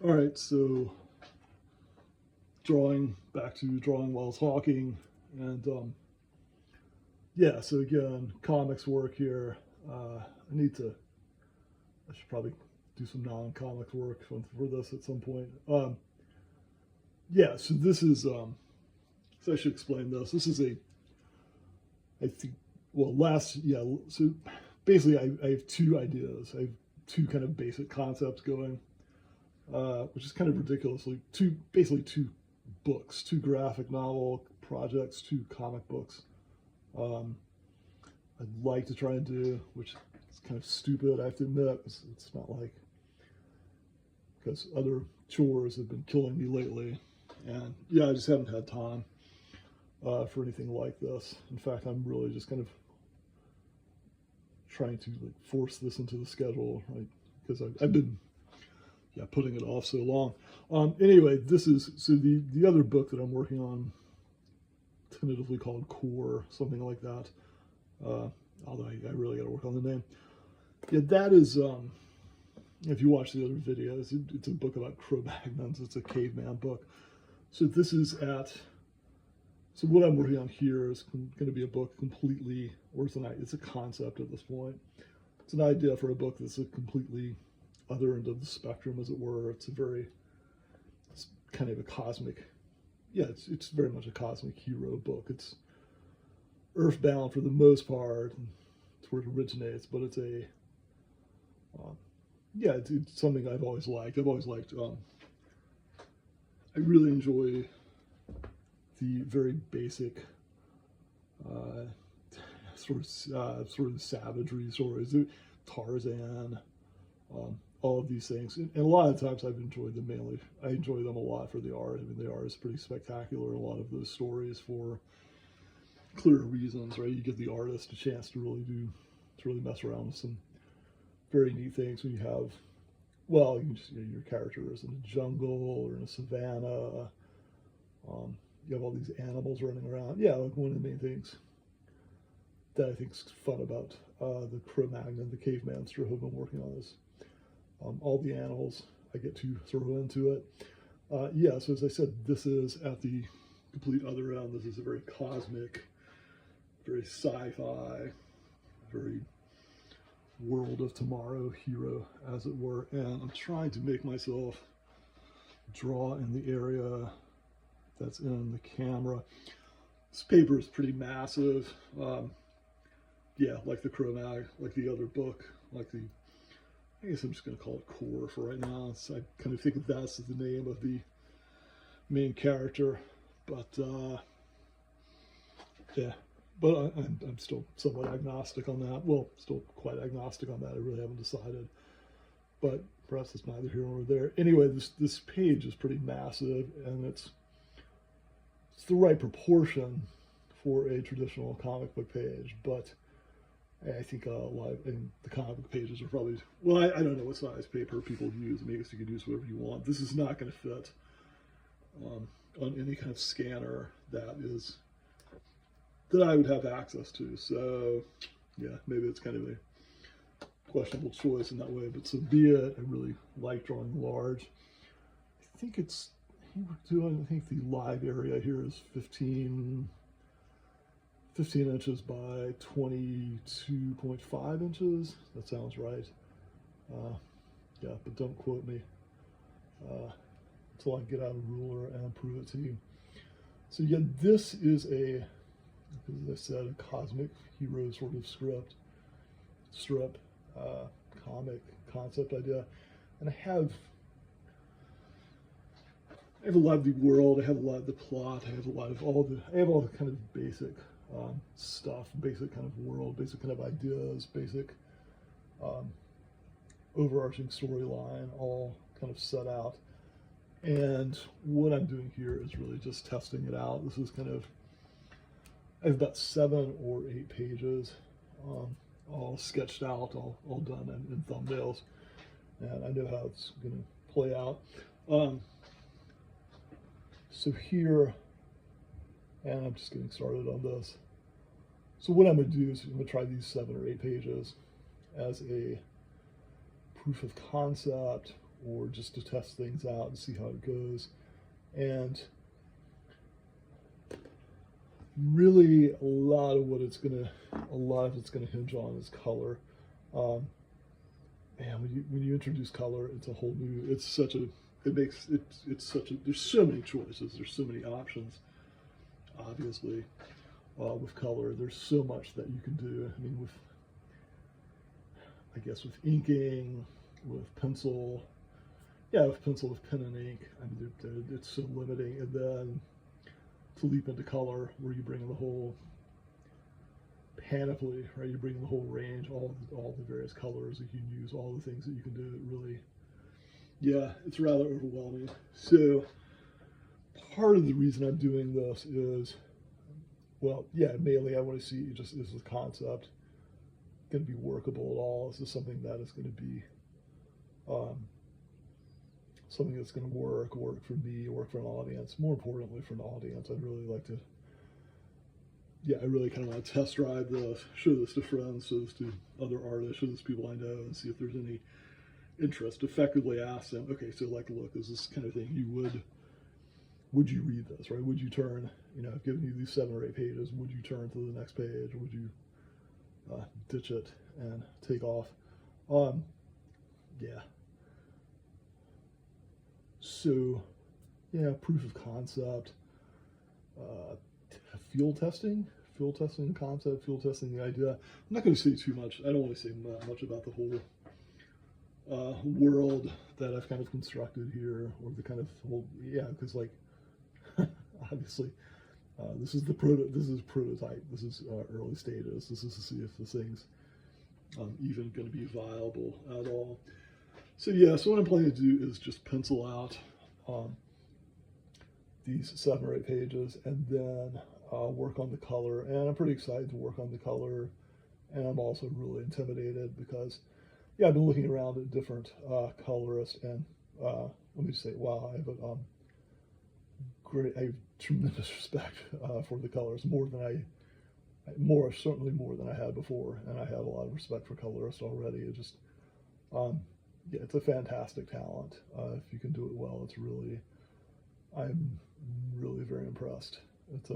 All right, so back to drawing while talking, and yeah. So again, comics work here. I should probably do some non-comics work for this at some point. Yeah. So this is. So I should explain this. This is a. I think. Well, last yeah. So basically, I have two ideas. I have two kind of basic concepts going, which is kind of ridiculously basically two books, two graphic novel projects, two comic books. Um, I'd like to try and do, which is kind of stupid, I have to admit. It's not like, because other chores have been killing me lately. And yeah, I just haven't had time for anything like this. In fact, I'm really just kind of trying to like force this into the schedule, right? Because I've been putting it off so long. Anyway, this is so the other book that I'm working on, tentatively called Core, something like that. Although I really got to work on the name. Yeah, that is. If you watch the other videos, it's a book about Cro-Magnons. It's a caveman book. So this is at. So what I'm working on here is going to be a book completely, or it's a concept at this point. It's an idea for a book that's a completely other end of the spectrum, as it were. It's kind of a cosmic. Yeah, it's very much a cosmic hero book. It's earthbound for the most part. It's where it originates, but it's a it's something I've always liked. I've always liked. I really enjoy the very basic sort of savagery stories, Tarzan, all of these things, and a lot of times I've enjoyed them mainly. I enjoy them a lot for the art. I mean, the art is pretty spectacular in a lot of those stories for clear reasons, right? You give the artist a chance to really mess around with some very neat things when you have, well, your character is in a jungle or in a savannah. You have all these animals running around. Yeah, like one of the main things that I think is fun about the Cro-Magnon, the caveman strip I've been working on is all the animals I get to throw into it. Yeah, so as I said, this is at the complete other end. This is a very cosmic, very sci-fi, very world of tomorrow hero, as it were. And I'm trying to make myself draw in the area that's in the camera. This paper is pretty massive. Yeah, like the Cro-Mag, like the other book, I guess I'm just going to call it Core for right now. So I kind of think of that's the name of the main character, but yeah. But I'm still somewhat agnostic on that. Well, still quite agnostic on that. I really haven't decided. But perhaps it's neither here nor there. Anyway, this page is pretty massive, and it's the right proportion for a traditional comic book page. But I think and the comic book pages are probably, well, I don't know what size paper people use. I mean, I guess you could use whatever you want. This is not going to fit on any kind of scanner that I would have access to. So, yeah, maybe it's kind of a questionable choice in that way, but so be it. I really like drawing large. I think I think the live area here is 15 inches by 22.5 inches. That sounds right. Yeah, but don't quote me until I get out a ruler and prove it to you. So yeah, this is as I said, a cosmic hero sort of strip, comic concept idea, and I have a lot of the world. I have a lot of the plot. I have all the kind of basic stuff, basic kind of world, basic kind of ideas, basic um, overarching storyline, all kind of set out. And what I'm doing here is really just testing it out. This is kind of, I have about 7 or 8 pages, all sketched out, all done in thumbnails, and I know how it's going to play out. So here, and I'm just getting started on this. So what I'm going to do is I'm going to try these 7 or 8 pages as a proof of concept or just to test things out and see how it goes. And really a lot of it's gonna hinge on is color. Man, when you introduce color, it's a whole new, it's such a, it makes it, it's such a, there's so many choices, there's so many options. Obviously, with color, there's so much that you can do. I mean, I guess with inking, with pencil, with pencil, with pen and ink, I mean, it's so limiting. And then to leap into color, where you bring in the whole panoply, right? You bring in the whole range, all the various colors that you can use, all the things that you can do. It really, it's rather overwhelming. So part of the reason I'm doing this is, mainly I want to see just, is the concept going to be workable at all? Is this something that is going to be something that's going to work for me, work for an audience? More importantly, for an audience, I'd really like to, I really kind of want to test drive this, show this to friends, show this to other artists, show this to people I know, and see if there's any interest. Effectively ask them, okay, so like, look, is this kind of thing would you read this, right? Would you turn, I've given you these 7 or 8 pages, would you turn to the next page, or would you ditch it and take off? So, proof of concept, field testing the concept, field testing the idea. I'm not going to say too much. I don't want to say much about the whole world that I've kind of constructed here, or the kind of whole, because like, obviously, this is prototype. This is early stages. This is to see if this thing's even going to be viable at all. So so what I'm planning to do is just pencil out these 7 or 8 pages, and then work on the color. And I'm pretty excited to work on the color, and I'm also really intimidated because, I've been looking around at different colorists, and let me just say, wow, I have tremendous respect for the colors, certainly more than I had before, and I had a lot of respect for colorists already. It just, it's a fantastic talent. If you can do it well, I'm really very impressed. It's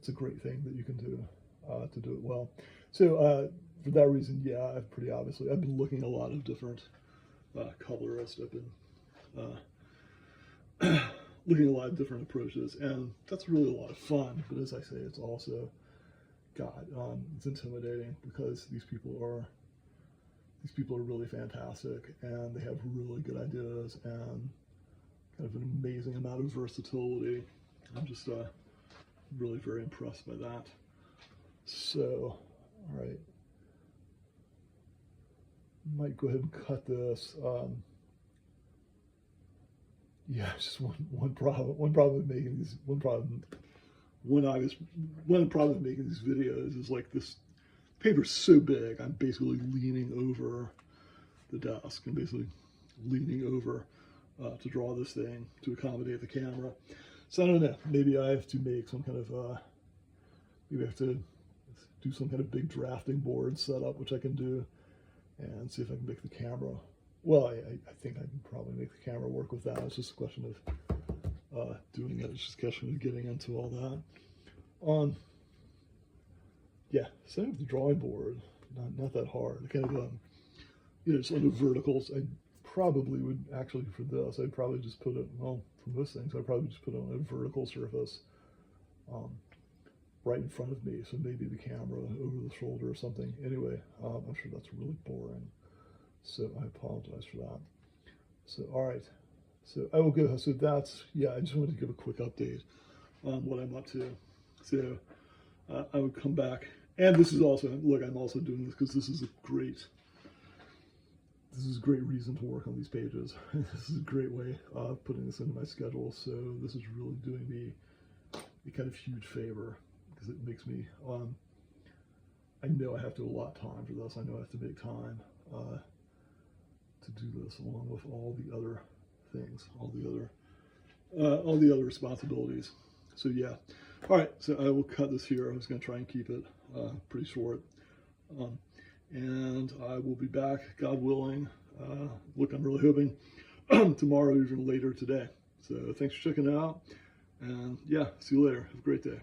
a great thing that you can do to do it well. So for that reason, I've been looking at a lot of different colorists. I've been looking at a lot of different approaches, and that's really a lot of fun. But as I say, it's also, it's intimidating, because these people are really fantastic, and they have really good ideas and kind of an amazing amount of versatility. I'm just really very impressed by that. So, all right, might go ahead and cut this. Just one problem with making these videos is, like, this paper's so big, I'm basically leaning over the desk. I'm basically leaning over to draw this thing to accommodate the camera. So I don't know, maybe I have to make some kind of, maybe I have to do some kind of big drafting board setup, which I can do, and see if I can make the camera, I think I can probably make the camera work with that. It's just a question of doing it. It's just a question of getting into all that. So I have the drawing board, not that hard. Kind of, just on the verticals. I probably would actually, for this, I'd probably just put it, for most things, I'd probably just put it on a vertical surface right in front of me. So maybe the camera over the shoulder or something. Anyway, I'm sure that's really boring. So I apologize for that. So, all right. So I will go, so that's, I just wanted to give a quick update on what I'm up to. So I would come back, and this is also, look, I'm also doing this because this is a great reason to work on these pages. This is a great way of putting this into my schedule. So this is really doing me a kind of huge favor, because it makes me, I know I have to allot time for this. I know I have to make time to do this, along with all the other things, all the other responsibilities. So all right, so I will cut this here. I was going to try and keep it pretty short, and I will be back, God willing, Look, I'm really hoping tomorrow, even later today. So thanks for checking it out. And yeah, see you later. Have a great day.